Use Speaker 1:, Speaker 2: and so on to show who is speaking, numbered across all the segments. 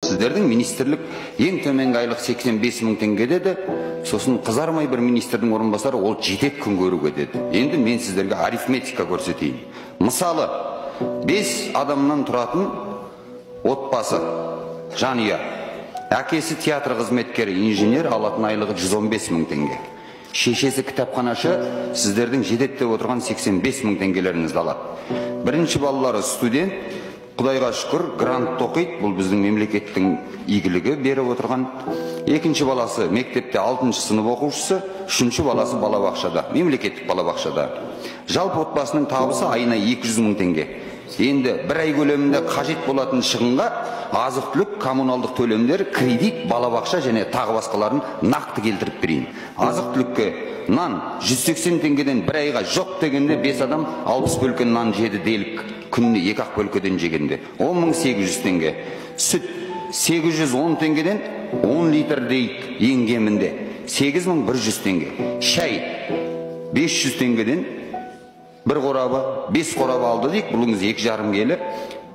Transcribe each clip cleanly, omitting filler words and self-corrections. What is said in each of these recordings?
Speaker 1: Сіздердің министрлік ең төменгі айлық 85 мың теңге деді, сосын қызармай бір министрдің орынбасары ол жетеді күн көруге деді. Енді мен сіздерге арифметика көрсетейін. Мысалы, 5 адамнан тұратын отбасы, жанұя. Әкесі театр қызметкері, инженер, алатын айлығы 115 мың теңге. Шешесі кітапханашы, сіздердің жетеді деп отырған 85 мың теңгелеріңізді алады. Бірінші балалары студент, Құдайға шүкір, грант оқиды, бұл біздің мемлекеттің игілігі беріп отырған. Екінші баласы мектепте 6-шы сынып оқушысы, үшінші баласы балабақшада, мемлекеттік балабақшада. Жалпы отбасының табысы айына 200 мың теңге. Енді бір ай көлемінде қажет болатын шығынға азық-түлік, коммуналдық төлемдер, кредит, балабақша және тағы басқаларын нақты келтіріп берейін. Азық-түлікке нан 180 теңгеден бір айға жоқ дегенде 5 адам 60 бөлке нан жеді делік. Күніне 2-ақ бөлкеден жегенде 10.800 теңге. Сүт 810 теңгеден 10 литр дейік ең кемінде 8.100 теңге. Шай 500 теңгеден бір қорабы 5 қорабы алды дейік, бұлыңыз 2,5 келі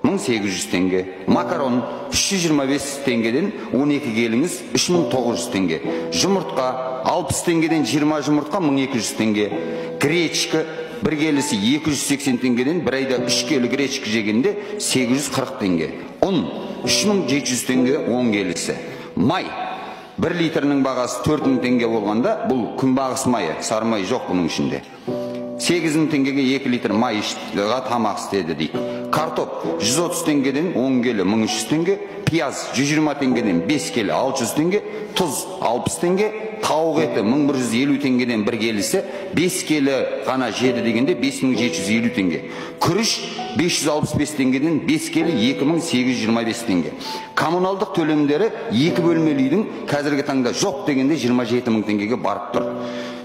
Speaker 1: 1800 теңге. Макарон 325 теңгеден 12 келіңіз 3900 теңге. Жұмыртқа 60 теңгеден 20 жұмыртқа 1200 теңге. Гречка бір келісі 280 теңгеден бір айда 3 келі гречка жегенде 840 теңге. Ұн 3700 теңге 10 келісі. Май 1 литрінің бағасы 4000 теңге болғанда, бұл күнбағыс майы, сары май жоқ бұның ішінде. 8000 теңгеге 2 литр май ішіға тамақ істеді дейік. Картоп 130 теңгеден 10 келі 1300 теңге, пияз 120 теңгеден 5 келі 600 теңге, тұз 60 теңге, тауық еті 1150 теңгеден бір келісі 5 келі ғана жеді дегенде 5750 теңге. Күріш 565 теңгеден 5 келі 2825 теңге. Коммуналдық төлемдері 2 бөлмелі үйдің қазіргі таңда жоқ дегенде 27 мың теңгеге барып тұр.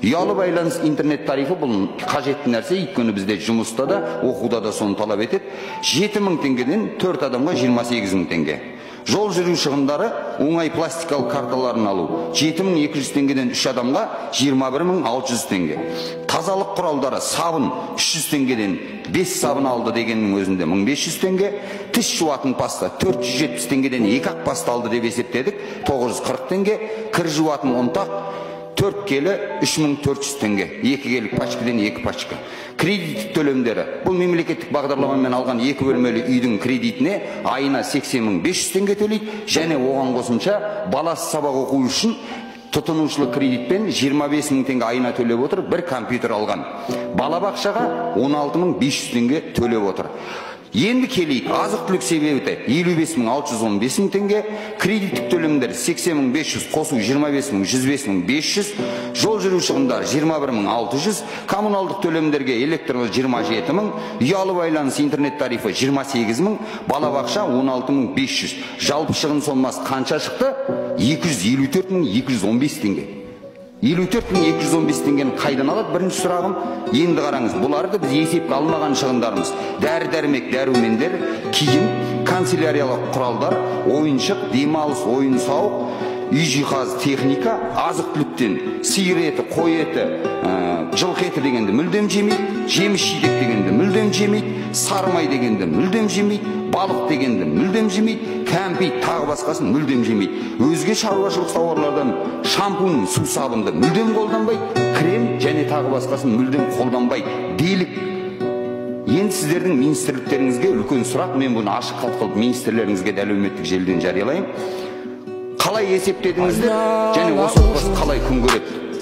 Speaker 1: Ұялы байланыс интернет тарифі бұл қажетті нәрсе, өйткені бізде жұмыста да, оқуда да соны талап етеді. 7 мың теңгеден 4 адамға 28 мың теңге. Жол жүру шығындары оңай пластикалық карталарын алу 7200 теңгеден 3 адамға 21600 теңге. Тазалық құралдары сабын 300 теңгеден 5 сабын алды дегеннің өзінде 1500 теңге. Тіс жуатын паста 470 теңгеден 2-ақ паста алды деп есептедік 940 теңге. Кір жуатын ұнтақ 4 келі 3400 теңге. 2 келі пачкадан 2 пачка. Кредит төлемдері. Бұл мемлекеттік бағдарламамен алған 2 бөлмелі үйдің кредитіне айына 80.500 теңге төлейді. Және оған қосымша баласы сабақ оқу үшін тұтынушылық кредитпен 25 мың теңге айына төлеп отыр, бір компьютер алған. Балабақшаға 16.500 теңге төлеп отыр. Енді келейік, азық-түлік себебі 55.615 теңге, кредиттік төлемдер 80.500, қосу 25.105.500, жол жүру шығындары 21.600, коммуналдық төлемдерге электрлы 27.000, ұялы байланыс интернет тарифі 28.000, балабақша 16.500. Жалпы шығын сомасы қанша шықты? 254.215 теңге. 54.215 теңгені қайдан алады? Бірінші сұрағым, енді қараңыз, бұларды біз есепке алмаған шығындарымыз. Дәрі-дәрмек, дәрумендер, киім, канцеляриялық құралдар, ойыншық, демалыс, ойын-сауық, үй жиһаз, техника, азық-түліктен сиыр еті, қой еті, жылқы еті дегенді мүлдем жемейді, жеміс-жидек дегенді мүлдем жемейді, сары май дегенді мүлдем жемейді, балық дегенді мүлдем жемейді, кәмпит тағы басқасын мүлдем жемейді. Өзге шаруашылық тауарлардан шампунь, су сабынды мүлдем қолданбайды, крем және тағы басқасын мүлдем қолданбайды делік. Енді сіздердің министрліктеріңізге үлкен сұрақ, мен бұны ашық қалт министрлеріңізге де әлеуметтік желіден жариялайын. Қалай есептедіңіздер және осы отбасы қалай күн көреді?